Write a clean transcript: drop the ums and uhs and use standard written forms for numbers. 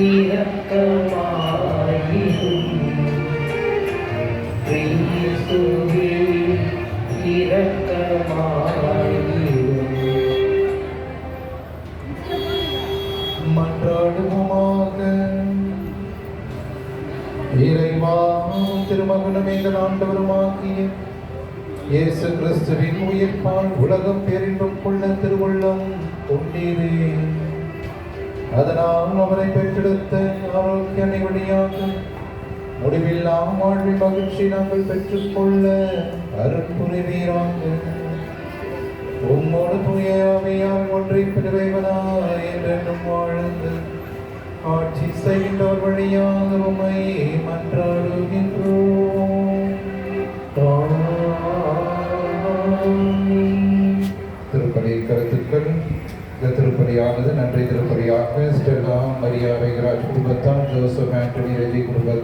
இரக்கமாயிரும் கிறிஸ்துவே இரக்கமாயிரும். மன்றாடுவோமாக. இறைவா, திருமகனும் எங்கள் ஆண்டவருமாகிய இயேசு கிறிஸ்துவின் உயிர்ப்பால் உலகம் பேரின்பம் கொள்ள திருவுள்ளம் கொண்டீரே. அதனால் அவரை பெற்றெடுத்த ஆரோக்கிய வழியாக முடிவில்லா வாழ்வின் மகிழ்ச்சி நாங்கள் பெற்றுக்கொள்ள அருள் புரிவீராக. உம்மோடு தூய ஆவியால் ஒன்றை நிறைவனாய் என்றென்றும் வாழ்ந்து ஆட்சி செய்கின்றோர் வழியாக உம்மை மன்றாடுகின்றோம். திருப்பலி கருத்துக்கள். இந்த திருப்பலியானது நன்றி திருப்பலியாக ஸ்டெல்லா மரியா வேகராஜ் குடும்பத்தார், ஜோசப் ஆண்டனி ரெஜி குடும்பத்தார்,